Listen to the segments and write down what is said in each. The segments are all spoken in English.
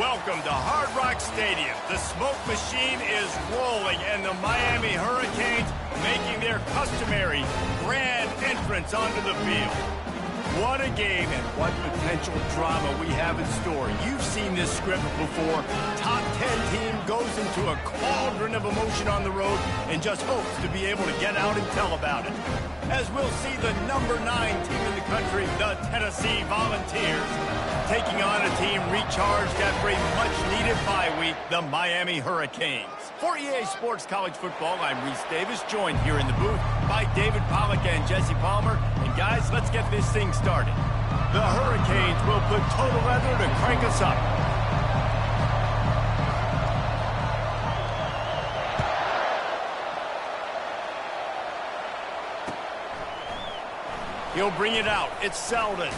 Welcome to Hard Rock Stadium. The smoke machine is rolling, and the Miami Hurricanes making their customary grand entrance onto the field. What a game and what potential drama we have in store. You've seen this script before. Top 10 team goes into a cauldron of emotion on the road and just hopes to be able to get out and tell about it. As we'll see the number 9 team in the country, the Tennessee Volunteers, taking on a team recharged after a much-needed bye week, the Miami Hurricanes. For EA Sports College Football, I'm Reese Davis, joined here in the booth by David Pollack and Jesse Palmer. And guys, let's get this thing started. The Hurricanes will put total leather to crank us up. He'll bring it out. It's Selden.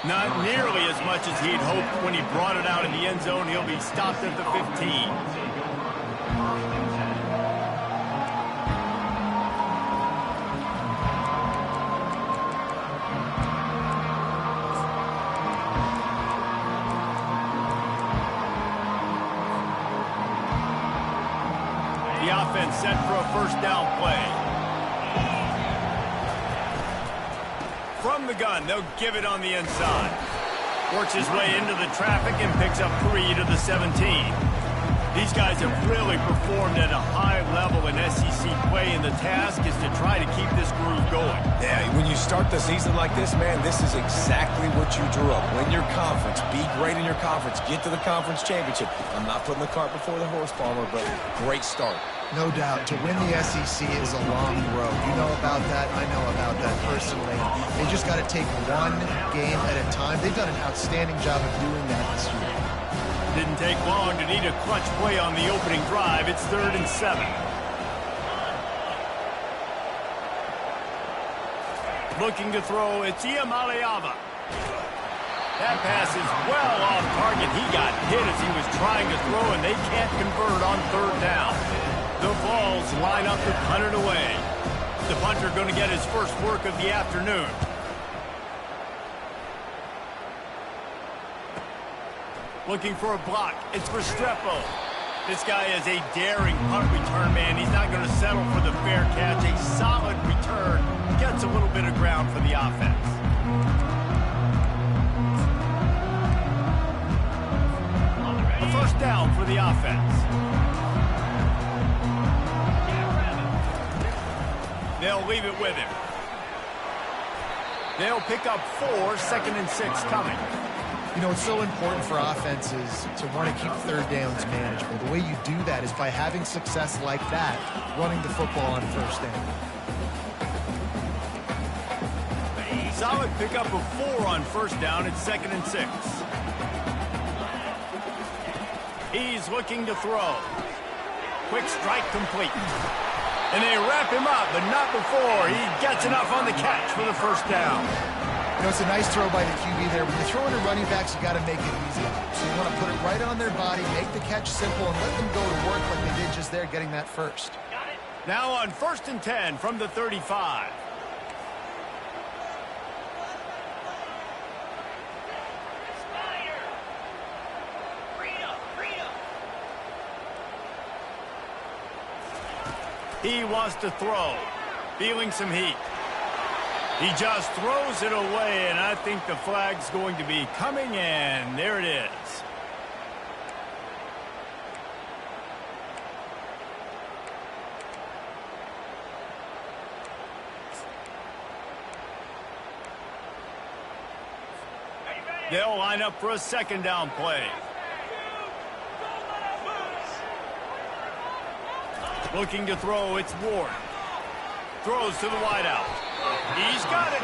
Not nearly as much as he'd hoped when he brought it out in the end zone. He'll be stopped at the 15. The offense set for a first down play. From the gun, they'll give it on the inside. Works his way into the traffic and picks up 3 to the 17. These guys have really performed at a high level in SEC play, and the task is to try to keep this groove going. Yeah, when you start the season like this, man, this is exactly what you drew up. Win your conference, be great in your conference, get to the conference championship. I'm not putting the cart before the horse, Palmer, but great start. No doubt. To win the SEC is a long road. You know about that. I know about that personally. They just got to take one game at a time. They've done an outstanding job of doing that this year. Didn't take long to need a clutch play on the opening drive. It's 3rd and 7. Looking to throw, it's Iamaleava. That pass is well off target. He got hit as he was trying to throw, and they can't convert on 3rd down. The Vols line up to punt it away. The punter going to get his first work of the afternoon. Looking for a block. It's Restrepo. This guy is a daring punt return man. He's not going to settle for the fair catch. A solid return. Gets a little bit of ground for the offense. A first down for the offense. They'll leave it with him. They'll pick up 4, 2nd and 6 coming. You know, it's so important for offenses to want to keep 3rd downs manageable. The way you do that is by having success like that, running the football on 1st down. Solid pickup of 4 on 1st down. It's 2nd and 6. He's looking to throw. Quick strike complete. And they wrap him up, but not before he gets enough on the catch for the first down. You know, it's a nice throw by the QB there. When you're throwing to running backs, you got to make it easy. So you want to put it right on their body, make the catch simple, and let them go to work like they did just there, getting that first. Now on 1st and 10 from the 35. He wants to throw, feeling some heat. He just throws it away, and I think the flag's going to be coming in. There it is. They'll line up for a 2nd down play. Looking to throw, it's Ward. Throws to the wideout. He's got it.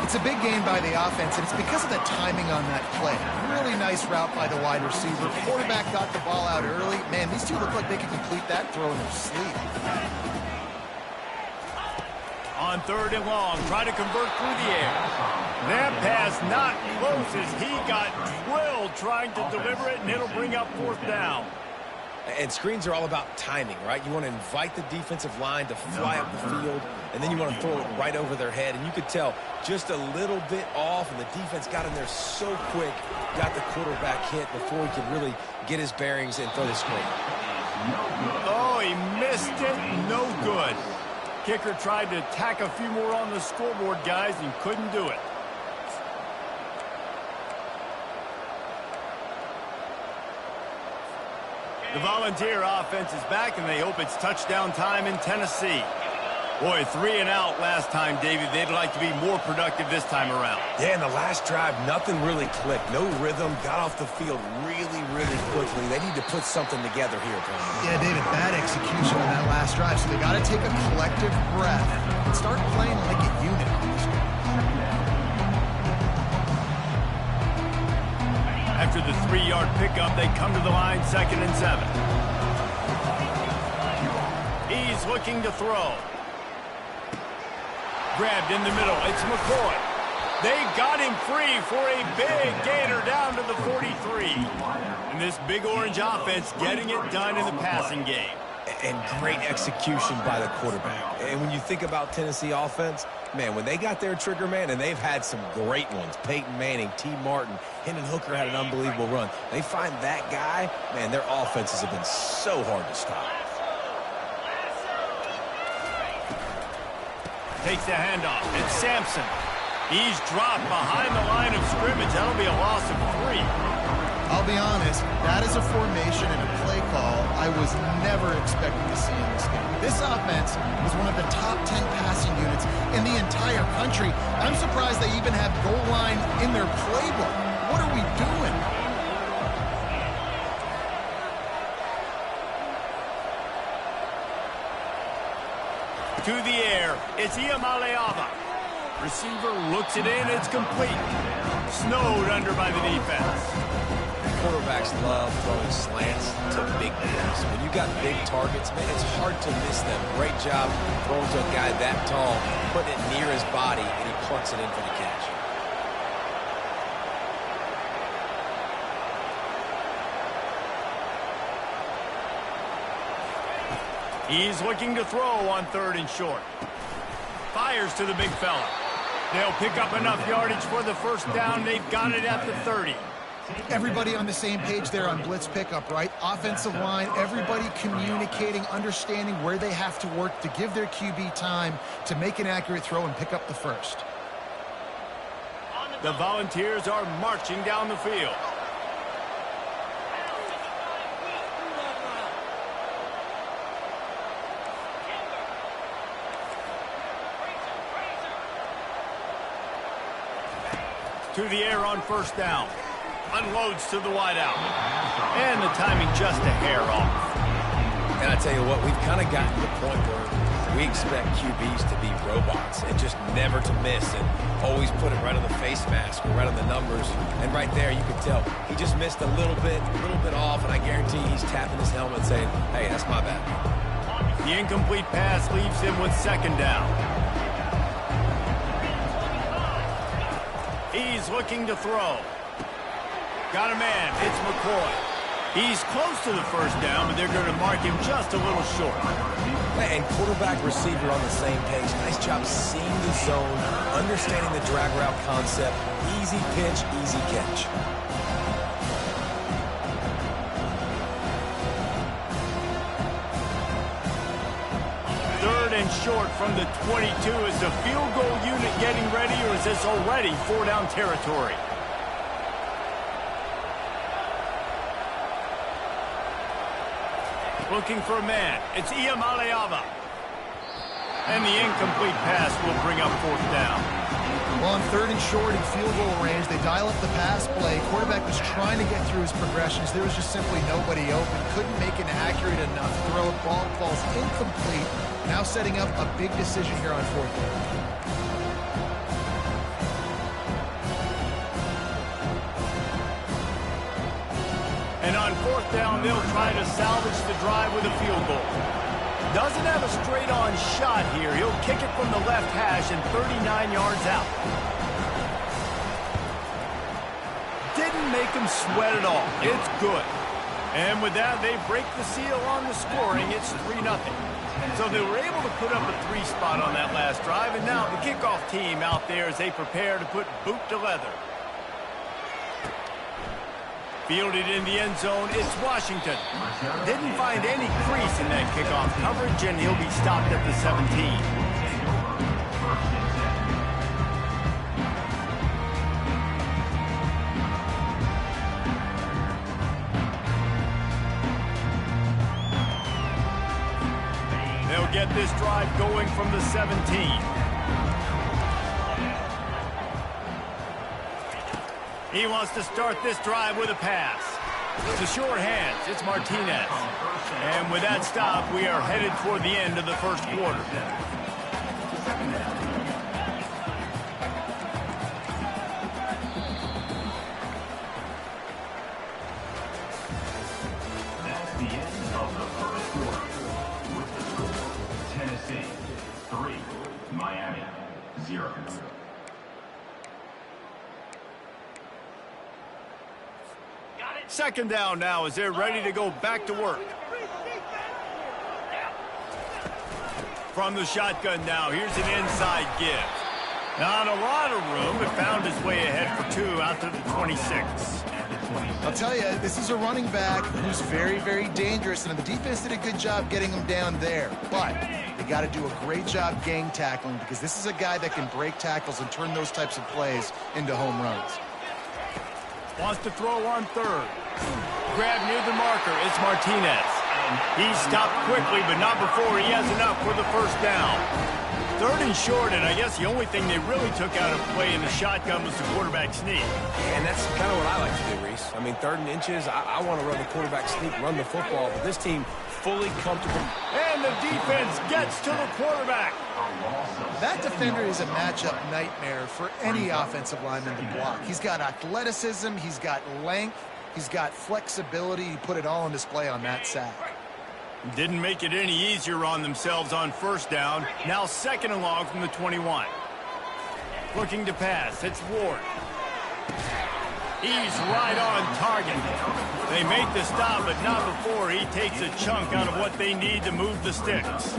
It's a big gain by the offense, and it's because of the timing on that play. Really nice route by the wide receiver. Quarterback got the ball out early. Man, these two look like they can complete that throw in their sleep. On 3rd and long, try to convert through the air. That pass not close as he got drilled trying to deliver it, and it'll bring up 4th down. And screens are all about timing, right? You want to invite the defensive line to fly up the field, and then you want to throw it right over their head. And you could tell just a little bit off, and the defense got in there so quick, got the quarterback hit before he could really get his bearings and throw the screen. Oh, he missed it. No good. Kicker tried to tack a few more on the scoreboard, guys, and couldn't do it. The Volunteer offense is back, and they hope it's touchdown time in Tennessee. Boy, 3 and out last time, David. They'd like to be more productive this time around. Yeah, in the last drive, nothing really clicked. No rhythm, got off the field really, really quickly. They need to put something together here, Brian. Yeah, David, bad execution on that last drive, so they got to take a collective breath and start playing like a unit. After the 3-yard pickup, they come to the line, 2nd and 7. He's looking to throw. Grabbed in the middle. It's McCoy. They got him free for a big gainer down to the 43. And this Big Orange offense getting it done in the passing game. And great execution by the quarterback. And when you think about Tennessee offense, man, when they got their trigger man, and they've had some great ones, Peyton Manning, T. Martin, Hendon Hooker had an unbelievable run. They find that guy, man, their offenses have been so hard to stop. Takes the handoff. It's Sampson. He's dropped behind the line of scrimmage. That'll be a loss of 3. I'll be honest, that is a formation and a play call I was never expecting to see in this game. This offense was one of the top 10 passing units in the entire country. I'm surprised they even have goal line in their playbook. What are we doing? To the air, it's Iamaleava. Receiver looks it in, it's complete. Snowed under by the defense. Quarterbacks love throwing slants to big guys. When you got big targets, man, it's hard to miss them. Great job throwing to a guy that tall, putting it near his body, and he plucks it in for the catch. He's looking to throw on 3rd and short. Fires to the big fella. They'll pick up enough yardage for the first down. They've got it at the 30. Everybody on the same page there on blitz pickup, right? Offensive line, everybody communicating, understanding where they have to work to give their QB time to make an accurate throw and pick up the first. The Volunteers are marching down the field. To the air on 1st down. Unloads to the wideout. And the timing just a hair off. And I tell you what, we've kind of gotten to the point where we expect QBs to be robots and just never to miss and always put it right on the face mask or right on the numbers. And right there, you can tell he just missed a little bit off, and I guarantee he's tapping his helmet saying, hey, that's my bad. The incomplete pass leaves him with 2nd down. He's looking to throw. Got a man. It's McCoy. He's close to the first down, but they're going to mark him just a little short. And quarterback receiver on the same page. Nice job seeing the zone, understanding the drag route concept. Easy pitch, easy catch. And short from the 22. Is the field goal unit getting ready, or is this already 4-down territory? Looking for a man. It's Iamaleava. And the incomplete pass will bring up 4th down. Well, on 3rd and short in field goal range, they dial up the pass play. Quarterback was trying to get through his progressions. There was just simply nobody open. Couldn't make an accurate enough throw. Ball falls incomplete. Now setting up a big decision here on 4th down. And on 4th down, they'll try to salvage the drive with a field goal. Doesn't have a straight-on shot here. He'll kick it from the left hash and 39 yards out. Didn't make him sweat at all. It's good. And with that, they break the seal on the scoring. It's 3-0. So they were able to put up a 3 spot on that last drive, and now the kickoff team out there as they prepare to put boot to leather. Fielded in the end zone, it's Washington. Didn't find any crease in that kickoff coverage, and he'll be stopped at the 17. They'll get this drive going from the 17. He wants to start this drive with a pass. The short hands, it's Martinez. And with that stop, we are headed toward the end of the first quarter. That's the end of the first quarter. With the score, Tennessee 3, Miami 0. Second down now as they're ready to go back to work. From the shotgun now, here's an inside give. Not a lot of room, but found his way ahead for 2 out to the 26. I'll tell you, this is a running back who's very, very dangerous, and the defense did a good job getting him down there. But they got to do a great job gang tackling, because this is a guy that can break tackles and turn those types of plays into home runs. Wants to throw on third. Grab near the marker. It's Martinez. He's stopped quickly, but not before he has enough for the first down. Third and short, and I guess the only thing they really took out of play in the shotgun was the quarterback sneak. And that's kind of what I like to do, Reese. I mean, 3rd and inches, I want to run the quarterback sneak, run the football, but this team fully comfortable. And the defense gets to the quarterback. That defender is a matchup nightmare for any offensive lineman to block. He's got athleticism, he's got length, he's got flexibility. He put it all on display on that sack. Didn't make it any easier on themselves on first down. Now 2nd and long from the 21. Looking to pass, it's Ward. He's right on target. They make the stop, but not before he takes a chunk out of what they need to move the sticks.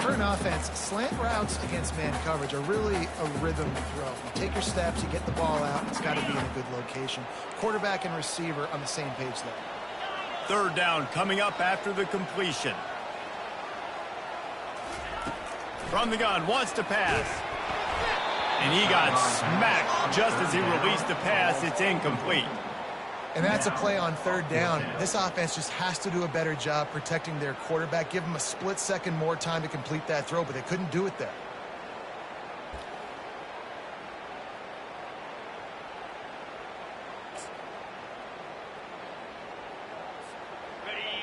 For an offense, slant routes against man coverage are really a rhythm throw. You take your steps, you get the ball out, it's got to be in a good location. Quarterback and receiver on the same page there. 3rd down coming up after the completion. From the gun, wants to pass. And he got smacked just as he released the pass. It's incomplete. And that's a play on 3rd down. This offense just has to do a better job protecting their quarterback. Give him a split second more time to complete that throw, but they couldn't do it there.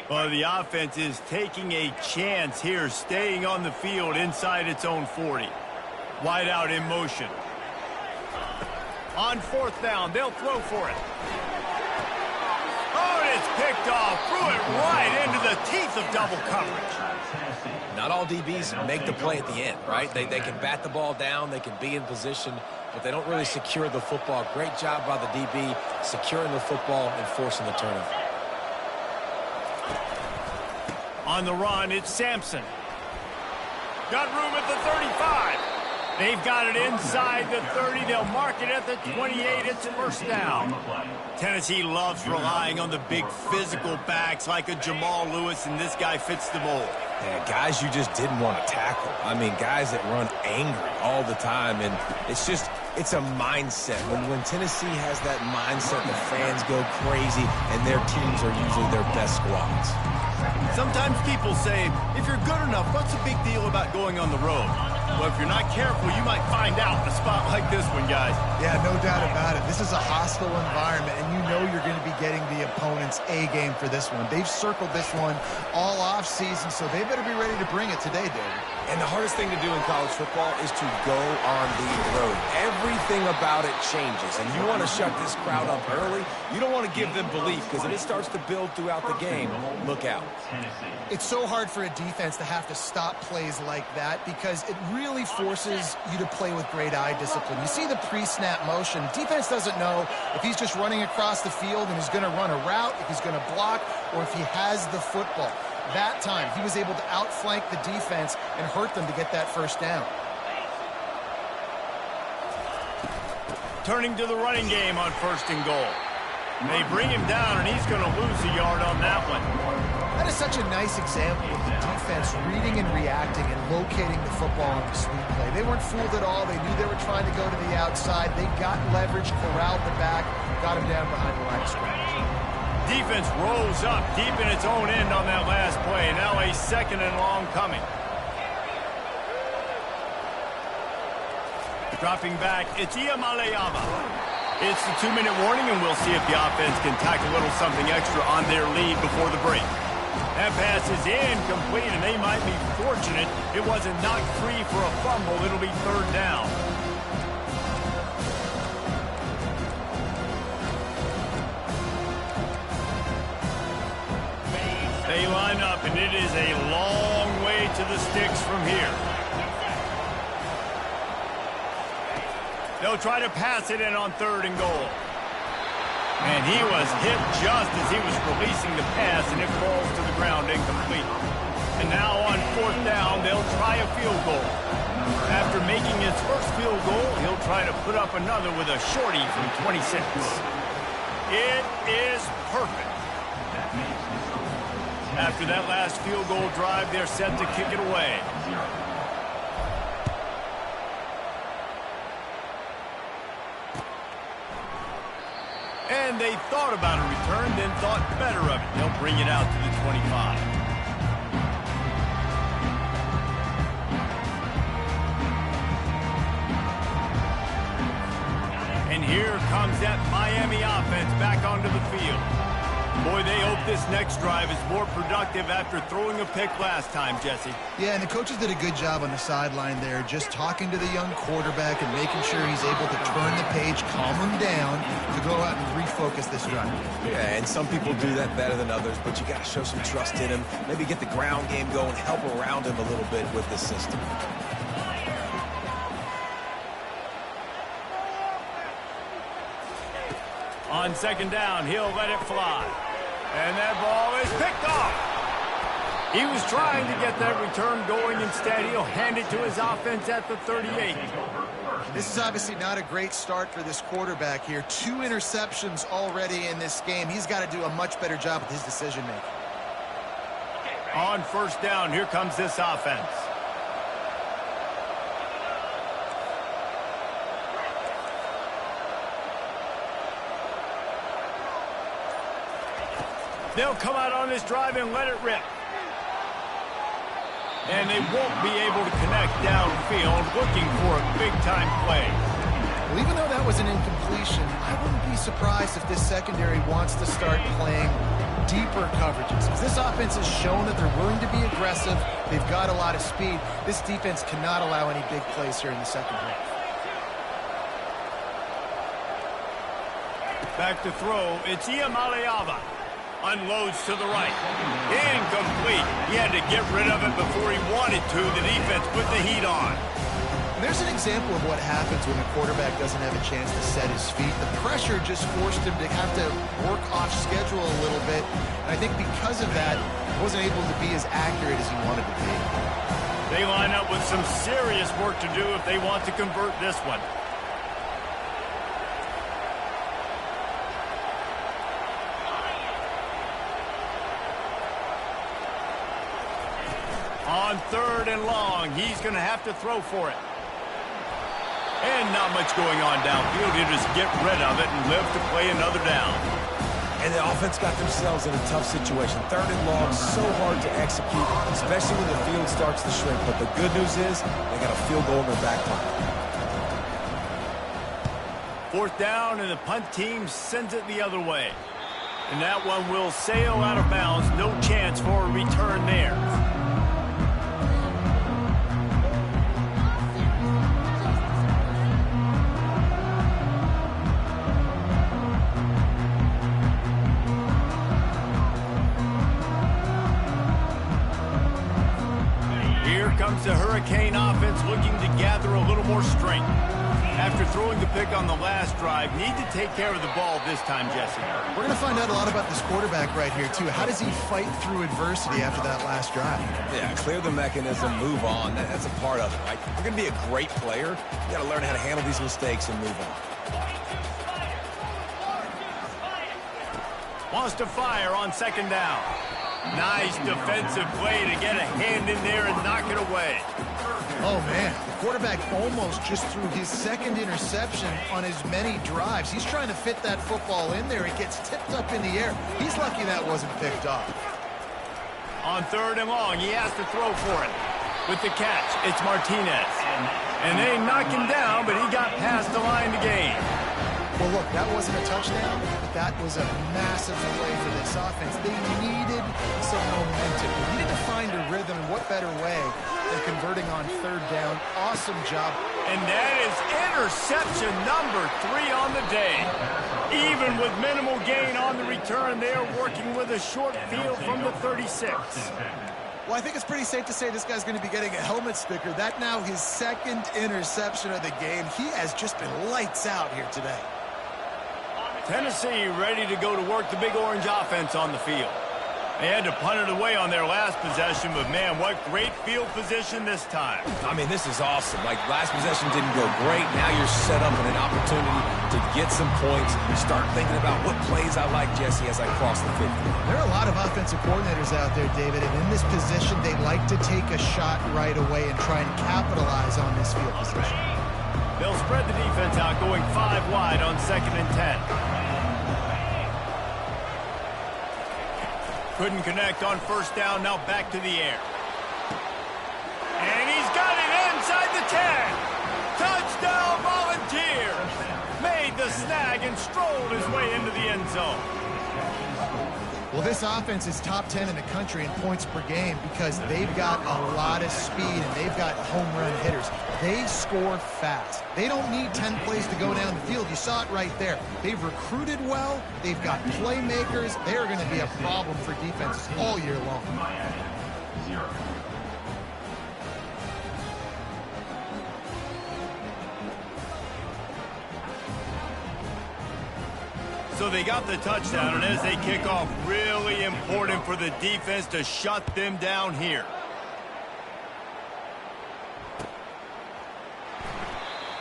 Well, the offense is taking a chance here, staying on the field inside its own 40. Wide out in motion. On 4th down, they'll throw for it. Oh, and it's picked off. Threw it right into the teeth of double coverage. Not all DBs make the play at the end, right? They can bat the ball down, they can be in position, but they don't really secure the football. Great job by the DB securing the football and forcing the turnover. On the run, it's Sampson. Got room at the 35. They've got it inside the 30. They'll mark it at the 28. It's a first down. Tennessee loves relying on the big physical backs like a Jamal Lewis, and this guy fits the mold. Yeah, guys you just didn't want to tackle. I mean, guys that run angry all the time, and it's a mindset. When Tennessee has that mindset, the fans go crazy, and their teams are usually their best squads. Sometimes people say, if you're good enough, what's the big deal about going on the road? Well, if you're not careful, you might find out in a spot like this one, guys. Yeah, no doubt about it. This is a hostile environment, and you know you're going to be getting the opponent's A game for this one. They've circled this one all off season, so they better be ready to bring it today, David. And the hardest thing to do in college football is to go on the road. Everything about it changes, and you want to shut this crowd up early. You don't want to give them belief, because if it starts to build throughout the game, look out. It's so hard for a defense to have to stop plays like that because it really forces you to play with great eye discipline. You see the pre-snap motion. Defense doesn't know if he's just running across the field and he's going to run a route, if he's going to block, or if he has the football. That time, he was able to outflank the defense and hurt them to get that first down. Turning to the running game on 1st and goal. They bring him down, and he's going to lose a yard on that one. That is such a nice example of the defense reading and reacting and locating the football on the sweep play. They weren't fooled at all. They knew they were trying to go to the outside. They got leverage, corralled the back, got him down behind the line of scrimmage. Defense rolls up deep in its own end on that last play. Now a 2nd and long coming. Dropping back, it's Iamaleava. It's the 2-minute warning, and we'll see if the offense can tack a little something extra on their lead before the break. That pass is incomplete, and they might be fortunate it wasn't knocked free for a fumble. It'll be 3rd down. They line up, and it is a long way to the sticks from here. They'll try to pass it in on 3rd and goal. And he was hit just as he was releasing the pass, and it falls to the ground incomplete. And now on 4th down, they'll try a field goal. After making his first field goal, he'll try to put up another with a shorty from 26. It is perfect. After that last field goal drive, they're set to kick it away. And they thought about a return, then thought better of it. They'll bring it out to the 25. And here comes that Miami offense back onto the field. Boy, they hope this next drive is more productive after throwing a pick last time, Jesse. Yeah, and the coaches did a good job on the sideline there, just talking to the young quarterback and making sure he's able to turn the page, calm him down, to go out and refocus this drive. Yeah, and some people do that better than others, but you got to show some trust in him, maybe get the ground game going, help around him a little bit with the system. On 2nd down, he'll let it fly. And that ball is picked off. He was trying to get that return going. Instead, he'll hand it to his offense at the 38. This is obviously not a great start for this quarterback here. 2 interceptions already in this game. He's got to do a much better job with his decision-making. On 1st down, here comes this offense. They'll come out on this drive and let it rip. And they won't be able to connect downfield, looking for a big-time play. Well, even though that was an incompletion, I wouldn't be surprised if this secondary wants to start playing deeper coverages. Because this offense has shown that they're willing to be aggressive. They've got a lot of speed. This defense cannot allow any big plays here in the second half. Back to throw, it's Iamaleava. Unloads to the right. Incomplete. He had to get rid of it before he wanted to. The defense put the heat on. And there's an example of what happens when the quarterback doesn't have a chance to set his feet. The pressure just forced him to have to work off schedule a little bit. And I think because of that, he wasn't able to be as accurate as he wanted to be. They line up with some serious work to do if they want to convert this one. On 3rd and long, he's going to have to throw for it. And not much going on downfield. He'll just get rid of it and live to play another down. And the offense got themselves in a tough situation. 3rd and long, so hard to execute, especially when the field starts to shrink. But the good news is they got a field goal in their back pocket. 4th down, and the punt team sends it the other way. And that one will sail out of bounds. No chance for a return there. strength. After throwing the pick on the last drive, need to take care of the ball this time, Jesse. We're going to find out a lot about this quarterback right here, too. How does he fight through adversity after that last drive? Yeah, clear the mechanism, move on. That's a part of it, right? If you're going to be a great player, you got to learn how to handle these mistakes and move on. Wants to fire on second down. Nice defensive play to get a hand in there and knock it away. Oh, man. The quarterback almost just threw his second interception on as many drives. He's trying to fit that football in there. It gets tipped up in the air. He's lucky that wasn't picked off. On third and long, he has to throw for it. With the catch, it's Martinez. And they knock him down, but he got past the line to gain. Well, look, that wasn't a touchdown, but that was a massive play for this offense. They needed some momentum. They needed to find a rhythm, and what better way than converting on third down. Awesome job. And that is interception number 3 on the day. Even with minimal gain on the return, they are working with a short field from the 36. Well, I think it's pretty safe to say this guy's going to be getting a helmet sticker. That now his second interception of the game. He has just been lights out here today. Tennessee ready to go to work the Big Orange offense on the field. They had to punt it away on their last possession, but man, what great field position this time. I mean, this is awesome. Like, last possession didn't go great. Now you're set up with an opportunity to get some points and start thinking about what plays I like, Jesse, as I cross the 50. There are a lot of offensive coordinators out there, David, and in this position, they like to take a shot right away and try and capitalize on this field position. They'll spread the defense out, going 5 wide on 2nd and 10. Couldn't connect on first down, now back to the air. And he's got it inside the 10. Touchdown Volunteers. Made the snag and strolled his way into the end zone. Well, this offense is top 10 in the country in points per game because they've got a lot of speed and they've got home run hitters. They score fast. They don't need 10 plays to go down the field. You saw it right there. They've recruited well. They've got playmakers. They are going to be a problem for defenses all year long. Miami, 0. So they got the touchdown, and as they kick off, really important for the defense to shut them down here.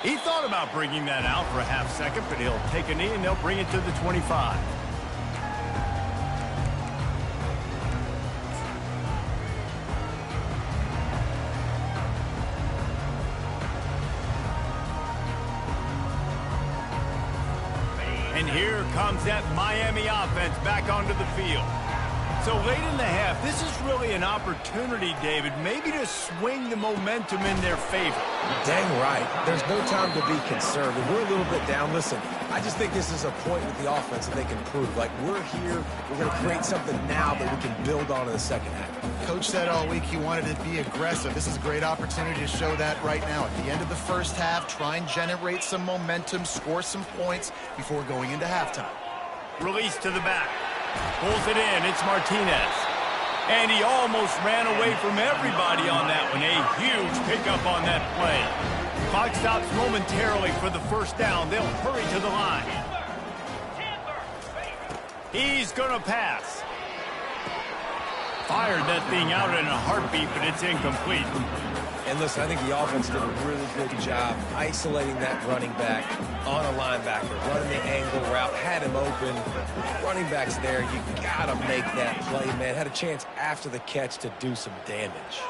He thought about bringing that out for a half second, but he'll take a knee and they'll bring it to the 25. And here comes that Miami offense back onto the field. So late in the half, this is really an opportunity, David, maybe to swing the momentum in their favor. Dang right. There's no time to be conservative. We're a little bit down. Listen, I just think this is a point with the offense that they can prove. Like, we're here, we're going to create something now that we can build on in the second half. Coach said all week he wanted to be aggressive. This is a great opportunity to show that right now. At the end of the first half, try and generate some momentum, score some points before going into halftime. Release to the back. Pulls it in. It's Martinez. And he almost ran away from everybody on that one. A huge pickup on that play. Clock stops momentarily for the first down. They'll hurry to the line. He's going to pass. Fired that thing out in a heartbeat, but it's incomplete. And listen, I think the offense did a really good job isolating that running back on a linebacker, running the angle route, had him open. Running back's there. You got to make that play, man. Had a chance after the catch to do some damage.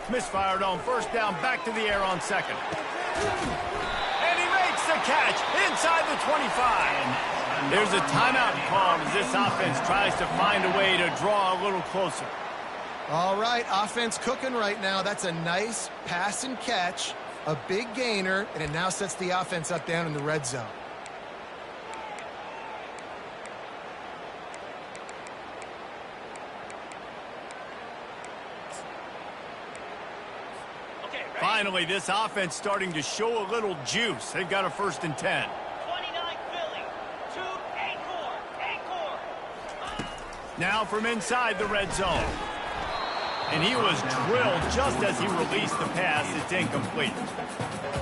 Misfired on first down, back to the air on second. And he makes the catch inside the 25. There's a timeout called as this offense tries to find a way to draw a little closer. All right, offense cooking right now. That's a nice pass and catch, a big gainer, and it now sets the offense up down in the red zone. Finally, this offense starting to show a little juice. They've got a 1st and 10. 29 Philly, 2 Acorn. Now from inside the red zone. And he was drilled just as he released the pass. It's incomplete.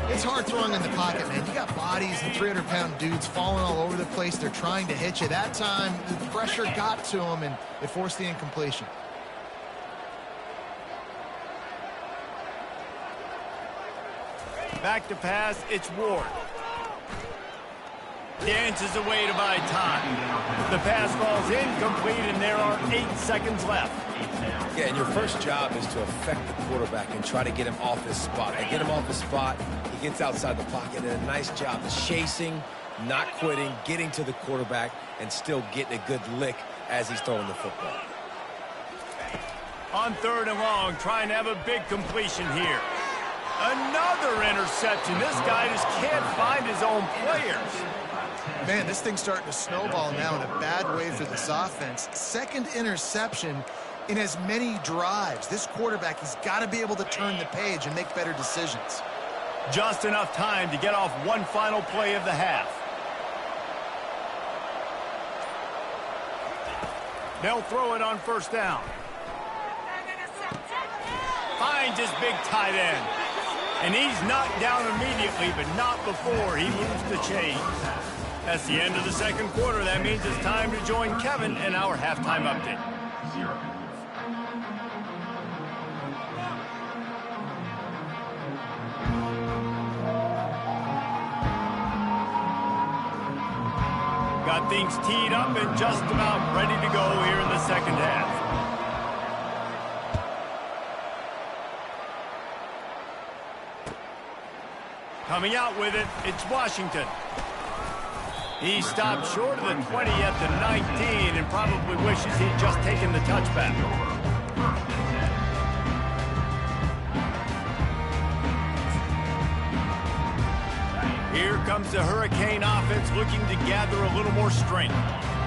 It's hard throwing in the pocket, man. You got bodies and 300-pound dudes falling all over the place. They're trying to hit you. That time, the pressure got to him, and it forced the incompletion. Back to pass, it's Ward. Dances away to buy time. The pass falls incomplete, and there are 8 seconds left. Yeah, and your first job is to affect the quarterback and try to get him off his spot. And get him off his spot, he gets outside the pocket, and a nice job chasing, not quitting, getting to the quarterback, and still getting a good lick as he's throwing the football. On 3rd and long, trying to have a big completion here. Another interception. This guy just can't find his own players. Man, this thing's starting to snowball now in a bad way for this offense. 2nd interception in as many drives. This quarterback, he's got to be able to turn the page and make better decisions. Just enough time to get off one final play of the half. They'll throw it on 1st down. Finds his big tight end. And he's knocked down immediately, but not before he moves the chains. That's the end of the 2nd quarter. That means it's time to join Kevin in our halftime update. 0. Got things teed up and just about ready to go here in the 2nd half. Coming out with it, it's Washington. He stopped short of the 20 at the 19 and probably wishes he'd just taken the touchback. Here comes the Hurricane offense looking to gather a little more strength.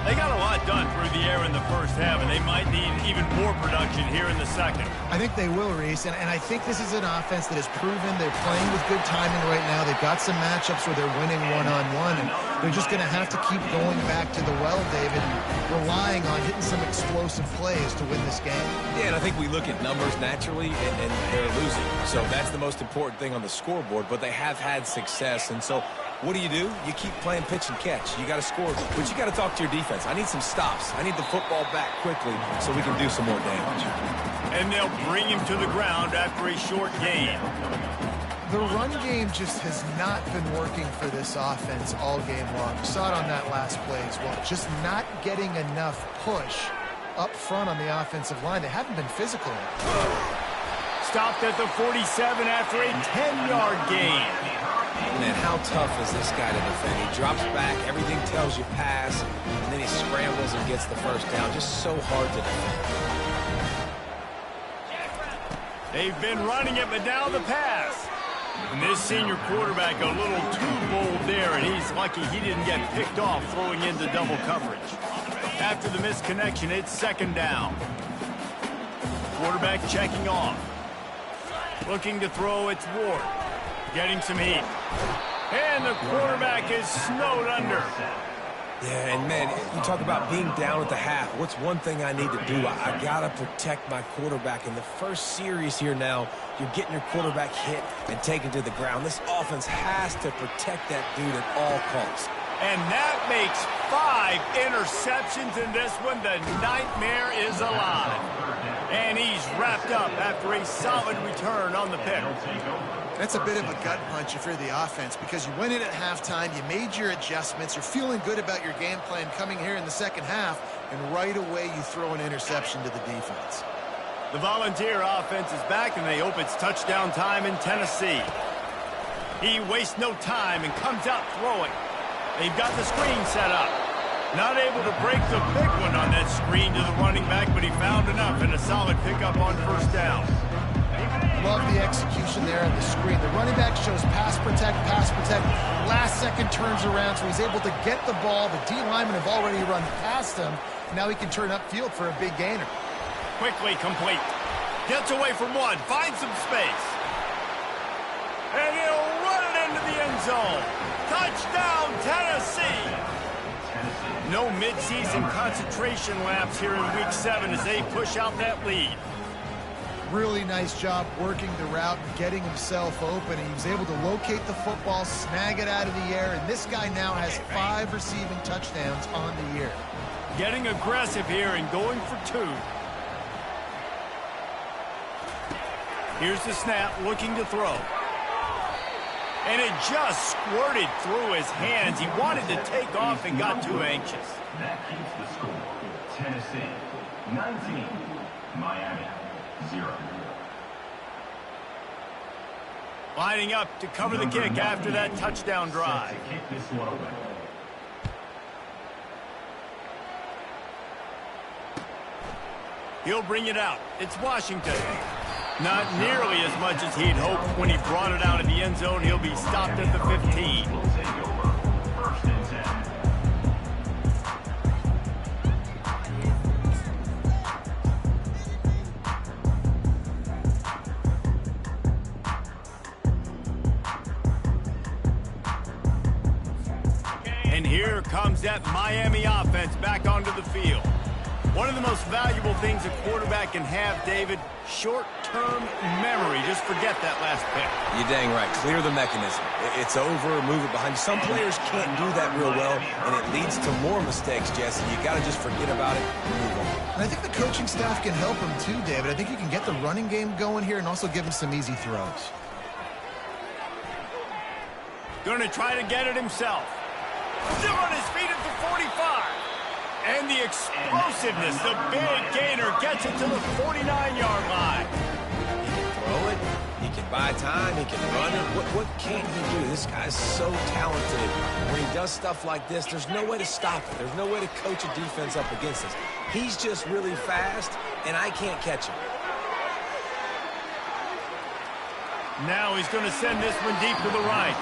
They got a lot done through the air in the 1st half, and they might need even more production here in the 2nd. I think they will, Reese, and I think this is an offense that has proven they're playing with good timing right now. They've got some matchups where they're winning one-on-one, and they're just going to have to keep going back to the well, David, and relying on hitting some explosive plays to win this game. Yeah, and I think we look at numbers naturally, and they're losing. So that's the most important thing on the scoreboard, but they have had success, and so what do? You keep playing pitch and catch. You got to score, but you got to talk to your defense. I need some stops. I need the football back quickly so we can do some more damage. And they'll bring him to the ground after a short gain. The run game just has not been working for this offense all game long. You saw it on that last play as well. Just not getting enough push up front on the offensive line. They haven't been physical enough. Stopped at the 47 after a 10-yard gain. Man, how tough is this guy to defend? He drops back, everything tells you pass, and then he scrambles and gets the 1st down. Just so hard to defend. They've been running it, but now the pass. And this senior quarterback a little too bold there, and he's lucky he didn't get picked off throwing into double coverage. After the misconnection, it's 2nd down. Quarterback checking off. Looking to throw, it's Ward. Getting some heat. And the quarterback is snowed under. Yeah, and man, you talk about being down at the half. What's one thing I need to do? I got to protect my quarterback. In the first series here now, you're getting your quarterback hit and taken to the ground. This offense has to protect that dude at all costs. And that makes 5 interceptions in this one. The nightmare is alive. And he's wrapped up after a solid return on the pick. That's a bit of a gut punch if you're the offense, because you went in at halftime, you made your adjustments, you're feeling good about your game plan coming here in the 2nd half, and right away you throw an interception to the defense. The Volunteer offense is back, and they hope it's touchdown time in Tennessee. He wastes no time and comes out throwing. They've got the screen set up. Not able to break the big one on that screen to the running back, but he found enough and a solid pickup on 1st down. Love the execution there on the screen. The running back shows pass protect. Last second turns around, so he's able to get the ball. The D linemen have already run past him. Now he can turn upfield for a big gainer. Quickly complete. Gets away from one. Finds some space. And he'll run it into the end zone. Touchdown, Tennessee. No midseason concentration laps here in Week 7 as they push out that lead. Really nice job working the route and getting himself open. He was able to locate the football, snag it out of the air, and this guy now has 5 receiving touchdowns on the year. Getting aggressive here and going for 2. Here's the snap, looking to throw. And it just squirted through his hands. He wanted to take off and got too anxious. That keeps the score. Tennessee 19, Miami 0. Lining up to cover the kick after that touchdown drive. Set to kick this one away. He'll bring it out. It's Washington. Not nearly as much as he'd hoped when he brought it out of the end zone. He'll be stopped at the 15. Will take over. 1st and 10. And here comes that Miami offense back onto the field. One of the most valuable things a quarterback can have, David, short-term memory. Just forget that last pick. You're dang right. Clear the mechanism. It's over, move it behind you. Some players can't do that real well, and it leads to more mistakes, Jesse. You got to just forget about it and move on. And I think the coaching staff can help him too, David. I think you can get the running game going here and also give him some easy throws. Going to try to get it himself. Still on his feet at the 45. And the explosiveness, the big gainer gets it to the 49-yard line. He can throw it. He can buy time. He can run it. What can't he do? This guy's so talented. When he does stuff like this, there's no way to stop it. There's no way to coach a defense up against this. He's just really fast, and I can't catch him. Now he's going to send this one deep to the right.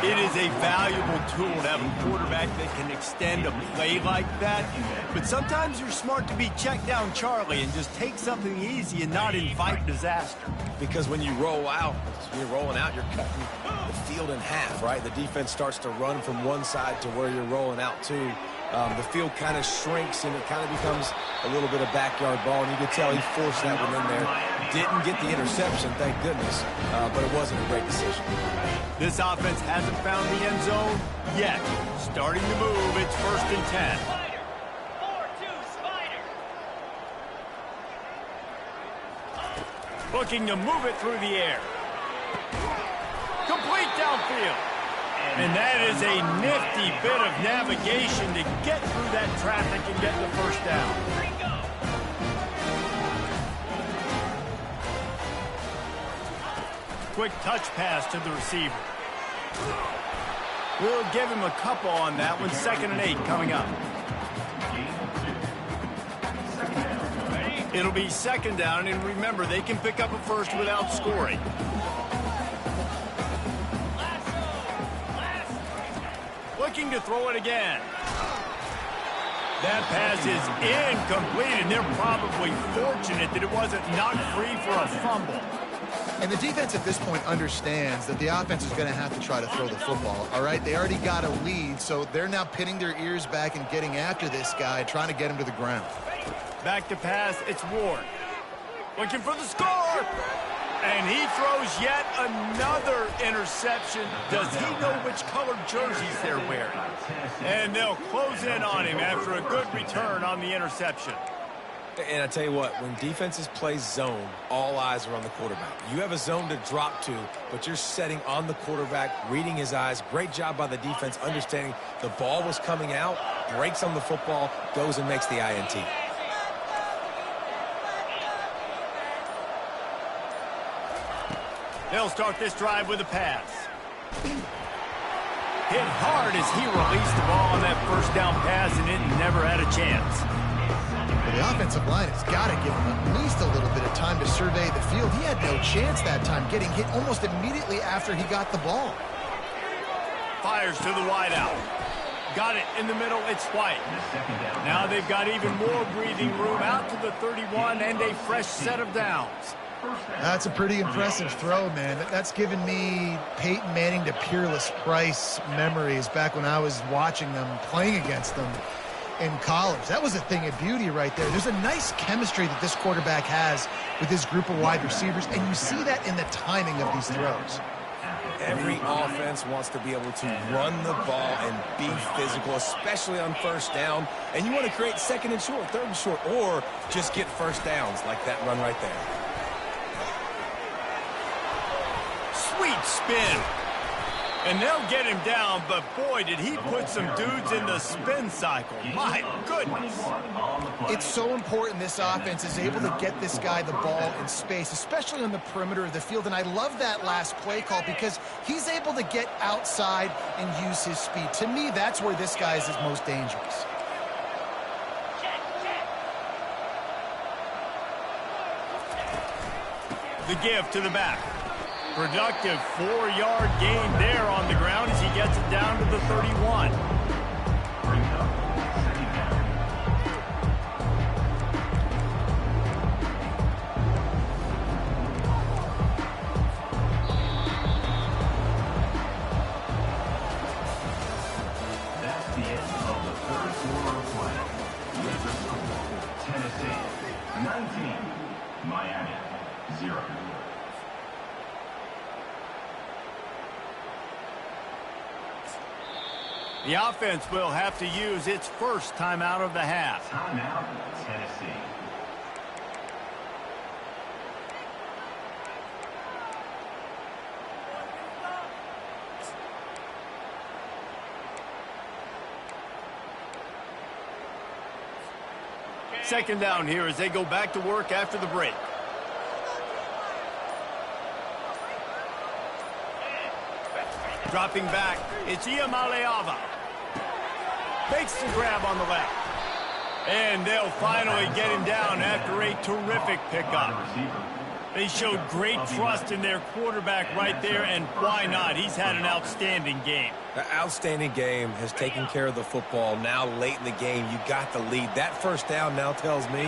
It is a valuable tool to have a quarterback that can extend a play like that. But sometimes you're smart to be check down Charlie and just take something easy and not invite disaster. Because when you roll out, you're rolling out, you're cutting the field in half, right? The defense starts to run from one side to where you're rolling out to. The field kind of shrinks and it kind of becomes a little bit of backyard ball. And you could tell he forced that one in there. Didn't get the interception, thank goodness, but it wasn't a great decision. This offense hasn't found the end zone yet. Starting to move, it's 1st and 10. Spider. 4-2 Spider. Looking to move it through the air. Complete downfield. And that is a nifty bit of navigation to get through that traffic and get the 1st down. Quick touch pass to the receiver. We'll give him a couple on that one. 2nd and 8 coming up. It'll be 2nd down, and remember, they can pick up a 1st without scoring. Looking to throw it again. That pass is incomplete, and they're probably fortunate that it wasn't knocked free for a fumble. And the defense at this point understands that the offense is going to have to try to throw the football, all right? They already got a lead, so they're now pinning their ears back and getting after this guy, trying to get him to the ground. Back to pass, it's Ward. Looking for the score! And he throws yet another interception. Does he know which colored jerseys they're wearing? And they'll close in on him after a good return on the interception. And I tell you what, when defenses play zone, all eyes are on the quarterback. You have a zone to drop to, but you're setting on the quarterback, reading his eyes. Great job by the defense, understanding the ball was coming out, breaks on the football, goes and makes the INT. They'll start this drive with a pass. Hit hard as he released the ball on that 1st down pass, and it never had a chance. Well, the offensive line has got to give him at least a little bit of time to survey the field. He had no chance that time, getting hit almost immediately after he got the ball. Fires to the wideout. Got it in the middle, it's White. Now they've got even more breathing room out to the 31 and a fresh set of downs. That's a pretty impressive throw, man. That's given me Peyton Manning to Peerless Price memories back when I was watching them, playing against them. in college. That was a thing of beauty right there. There's a nice chemistry that this quarterback has with his group of wide receivers, and you see that in the timing of these throws. Every offense wants to be able to run the ball and be physical, especially on first down. And you want to create second and short, third and short, or just get first downs like that run right there. Sweet spin. And they'll get him down, but boy, did he put some dudes in the spin cycle. My goodness. It's so important this offense is able to get this guy the ball in space, especially on the perimeter of the field. And I love that last play call because he's able to get outside and use his speed. To me, that's where this guy is his most dangerous. The give to the back. Productive 4-yard gain there on the ground as he gets it down to the 31. Brings up second down. That's the end of the third quarter of play. With the score, Tennessee 19, Miami 0. The offense will have to use its first timeout of the half. Timeout, Tennessee. Second down here as they go back to work after the break. Dropping back, it's Iamaleava. Fakes the grab on the left. And they'll finally get him down after a terrific pickup. They showed great trust in their quarterback right there, and why not? He's had an outstanding game. The outstanding game has taken care of the football. Now late in the game, you got the lead. That first down now tells me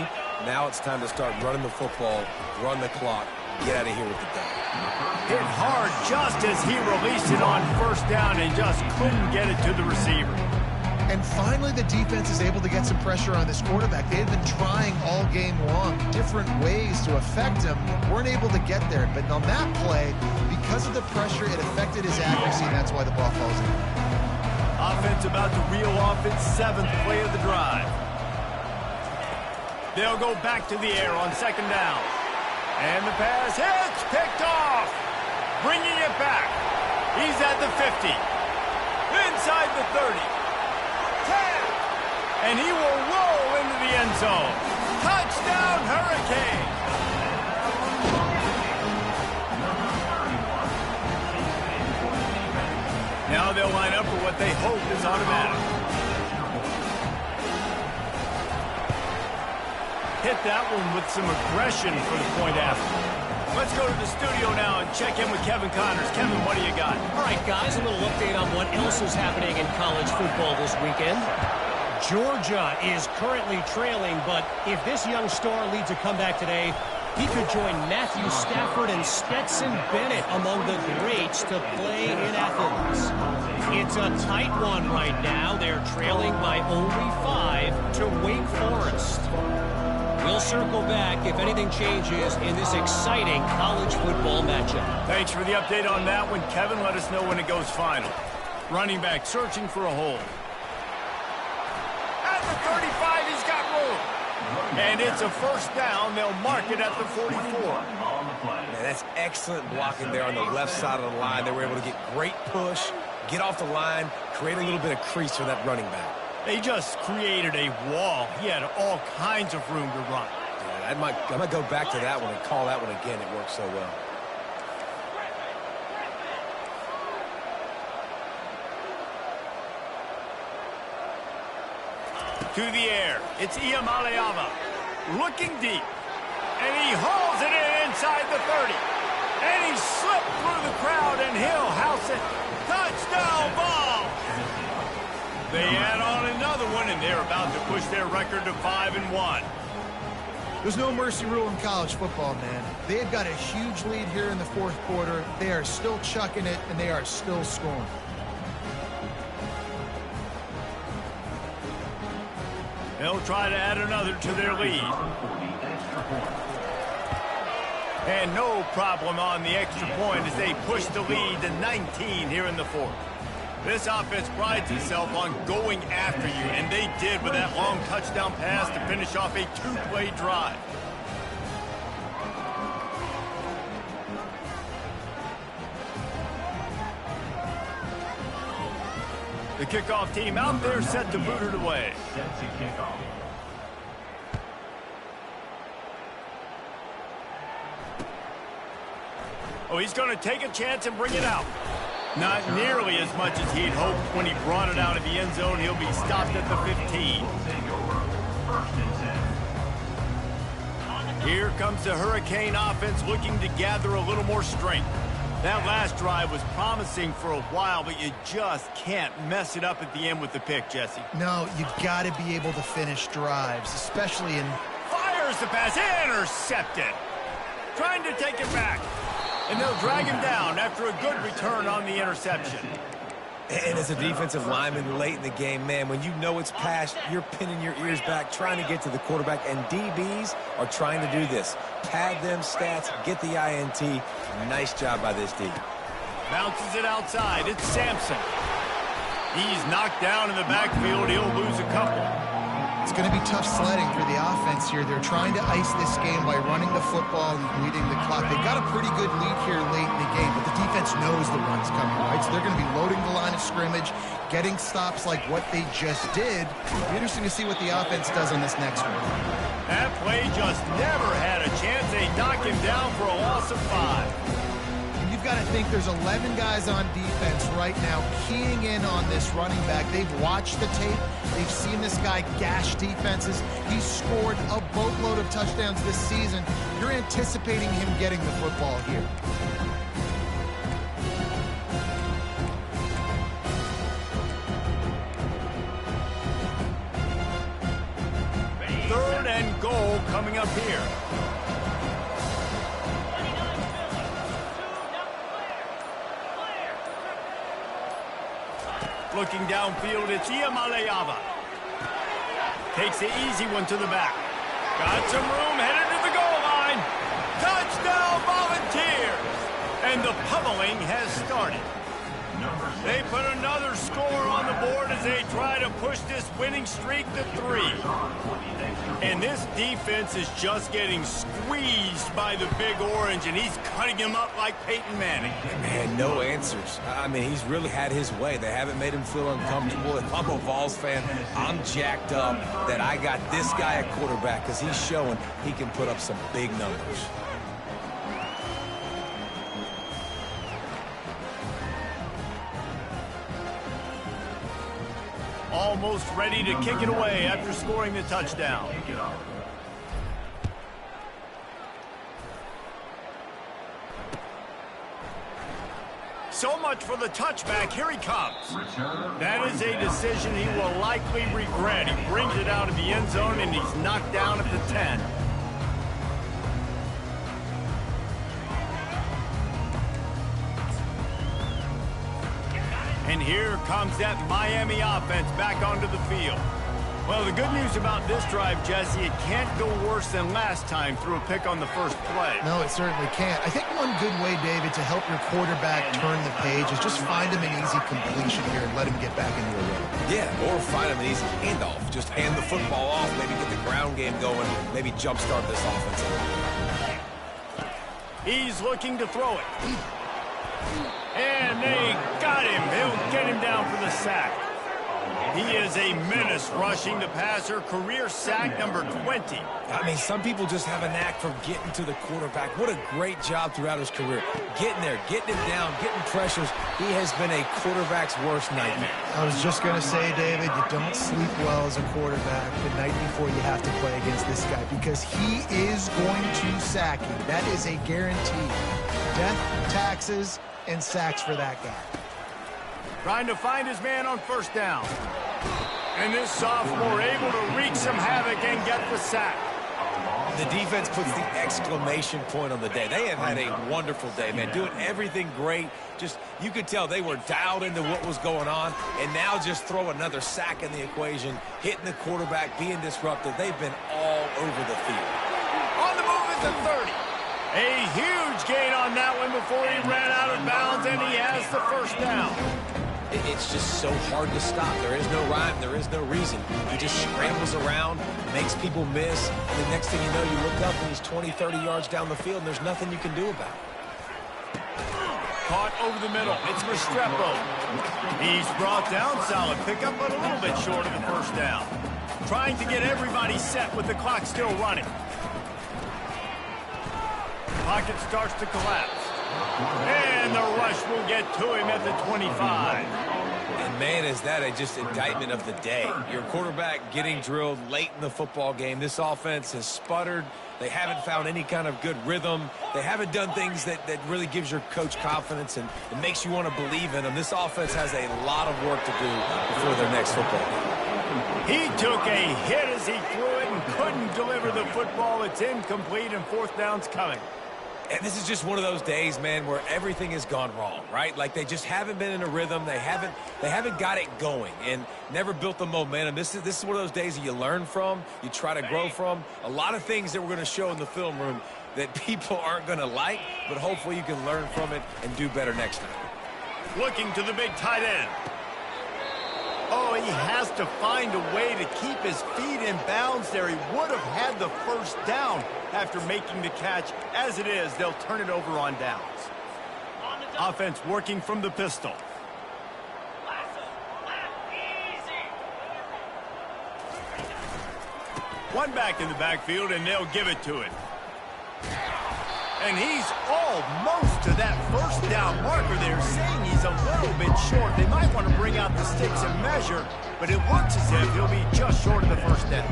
now it's time to start running the football, run the clock, get out of here with the day. Hit hard just as he released it on first down and just couldn't get it to the receiver. And finally, the defense is able to get some pressure on this quarterback. They had been trying all game long different ways to affect him. Weren't able to get there. But on that play, because of the pressure, it affected his accuracy, and that's why the ball falls in. Offense about to reel off its 7th play of the drive. They'll go back to the air on second down. And the pass hits, picked off. Bringing it back. He's at the 50. Inside the 30. 10. And he will roll into the end zone. Touchdown, Hurricane. Now they'll line up for what they hope is automatic. Hit that one with some aggression for the point after. Let's go to the studio now and check in with Kevin Connors. Kevin, what do you got? All right, guys, a little update on what else is happening in college football this weekend. Georgia is currently trailing, but if this young star leads a comeback today, he could join Matthew Stafford and Stetson Bennett among the greats to play in Athens. It's a tight one right now. They're trailing by only 5 to Wake Forest. We'll circle back if anything changes in this exciting college football matchup. Thanks for the update on that one, Kevin. Let us know when it goes final. Running back searching for a hole. At the 35, he's got room. And it's a first down. They'll mark it at the 44. Man, that's excellent blocking there on the left side of the line. They were able to get great push, get off the line, create a little bit of crease for that running back. They just created a wall. He had all kinds of room to run. Yeah, I might go back to that one and call that one again. It worked so well. To the air. It's Iamaleava. Looking deep. And he hauls it in inside the 30. And he slipped through the crowd, and he'll house it. Touchdown ball! They add on another one, and they're about to push their record to 5-1. There's no mercy rule in college football, man. They've got a huge lead here in the fourth quarter. They are still chucking it, and they are still scoring. They'll try to add another to their lead. And no problem on the extra point as they push the lead to 19 here in the fourth. This offense prides itself on going after you, and they did with that long touchdown pass to finish off a two-play drive. The kickoff team out there set to boot it away. Set to kick off. Oh, he's going to take a chance and bring it out. Not nearly as much as he'd hoped when he brought it out of the end zone. He'll be stopped at the 15. Here comes the Hurricane offense looking to gather a little more strength. That last drive was promising for a while, but you just can't mess it up at the end with the pick, Jesse. No, you've got to be able to finish drives, especially in... Fires the pass, intercepted. Trying to take it back. And they'll drag him down after a good return on the interception. And as a defensive lineman late in the game, man, when you know it's passed, you're pinning your ears back, trying to get to the quarterback, and DBs are trying to do this. Pad them stats, get the INT. Nice job by this D. Bounces it outside. It's Sampson. He's knocked down in the backfield. He'll lose a couple. It's going to be tough sledding for the offense here. They're trying to ice this game by running the football and leading the clock. They've got a pretty good lead here late in the game, but the defense knows the run's coming, right? So they're going to be loading the line of scrimmage, getting stops like what they just did. It'll be interesting to see what the offense does on this next one. That play just never had a chance. They knock him down for a loss of 5. You've got to think there's 11 guys on defense right now keying in on this running back. They've watched the tape. They've seen this guy gash defenses. He's scored a boatload of touchdowns this season. You're anticipating him getting the football here. Third and goal coming up here. Looking downfield, it's Iamaleava. Takes the easy one to the back. Got some room, headed to the goal line. Touchdown Volunteers! And the pummeling has started. They put another score on the board as they try to push this winning streak to 3. And this defense is just getting squeezed by the Big Orange, and he's cutting him up like Peyton Manning. Man, no answers. I mean, he's really had his way. They haven't made him feel uncomfortable. If I'm a Vols fan, I'm jacked up that I got this guy at quarterback because he's showing he can put up some big numbers. Almost ready to kick it away after scoring the touchdown. So much for the touchback. Here he comes. That is a decision he will likely regret. He brings it out of the end zone, and he's knocked down at the 10. And here comes that Miami offense back onto the field. Well, the good news about this drive, Jesse, it can't go worse than last time through a pick on the first play. No, it certainly can't. I think one good way, David, to help your quarterback turn the page is just find him an easy completion here and let him get back into a rhythm. Yeah, or find him an easy handoff. Just hand the football off, maybe get the ground game going, maybe jumpstart this offense. He's looking to throw it. And they got him. He'll get him down for the sack. He is a menace rushing the passer. Career sack number 20. I mean, some people just have a knack for getting to the quarterback. What a great job throughout his career. Getting there, getting him down, getting pressures. He has been a quarterback's worst nightmare. I was just going to say, David, you don't sleep well as a quarterback the night before you have to play against this guy because he is going to sack you. That is a guarantee. Death, taxes, and sacks for that guy. Trying to find his man on first down. And this sophomore able to wreak some havoc and get the sack. The defense puts the exclamation point on the day. They have had a wonderful day, man, doing everything great. Just, you could tell they were dialed into what was going on, and now just throw another sack in the equation, hitting the quarterback, being disruptive. They've been all over the field. On the move is the 30. A huge gain on that one before he ran out of bounds, and he has the first down. It's just so hard to stop. There is no rhyme. There is no reason. He just scrambles around, makes people miss, and the next thing you know, you look up and he's 20, 30 yards down the field, and there's nothing you can do about it. Caught over the middle. It's Restrepo. He's brought down. Solid pickup, but a little bit short of the first down. Trying to get everybody set with the clock still running. Pocket starts to collapse. And the rush will get to him at the 25. And, man, is that just indictment of the day. Your quarterback getting drilled late in the football game. This offense has sputtered. They haven't found any kind of good rhythm. They haven't done things that really gives your coach confidence and it makes you want to believe in them. This offense has a lot of work to do before their next football game. He took a hit as he threw it and couldn't deliver the football. It's incomplete and fourth down's coming. And this is just one of those days, man, where everything has gone wrong, right? Like they just haven't been in a rhythm. They haven't got it going and never built the momentum. This is one of those days that you learn from, you try to grow from. A lot of things that we're going to show in the film room that people aren't going to like, but hopefully you can learn from it and do better next time. Looking to the big tight end. Oh, he has to find a way to keep his feet in bounds there. He would have had the first down after making the catch. As it is, they'll turn it over on downs. Offense working from the pistol. One back in the backfield, and they'll give it to him. And he's almost to that first down marker. They're saying he's a little bit short. They might want to bring out the sticks and measure, but it looks as if he'll be just short of the first down.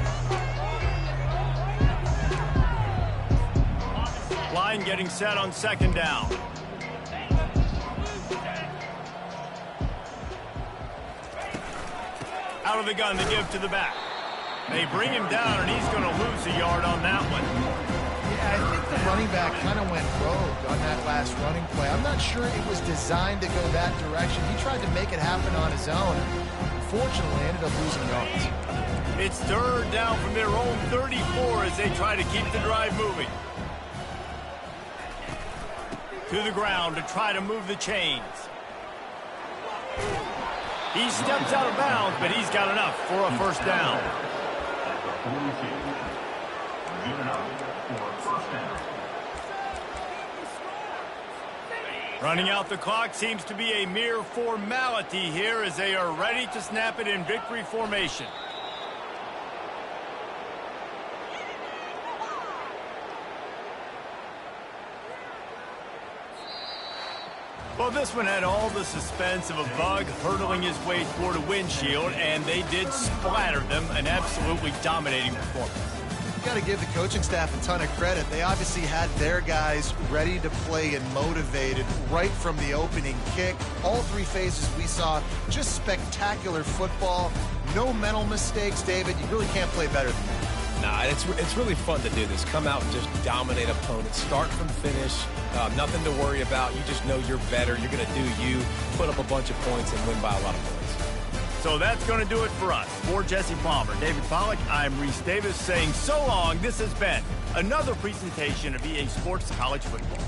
Line getting set on second down. Out of the gun to give to the back. They bring him down, and he's going to lose a yard on that one. Yeah, I think the running back kind of went rogue on that last running play. I'm not sure it was designed to go that direction. He tried to make it happen on his own. Unfortunately, ended up losing yards. It's third down from their own 34 as they try to keep the drive moving. To the ground to try to move the chains. He steps out of bounds, but he's got enough for a first down. Running out the clock seems to be a mere formality here as they are ready to snap it in victory formation. Well, this one had all the suspense of a bug hurtling his way toward a windshield, and they did splatter them, an absolutely dominating performance. You got to give the coaching staff a ton of credit. They obviously had their guys ready to play and motivated right from the opening kick. All three phases we saw, just spectacular football. No mental mistakes, David. You really can't play better than that. Nah, it's really fun to do this. Come out and just dominate opponents. Start from finish. Nothing to worry about. You just know you're better. You're going to do you, put up a bunch of points, and win by a lot of points. So that's going to do it for us. For Jesse Palmer, David Pollack, I'm Reese Davis saying so long. This has been another presentation of EA Sports College Football.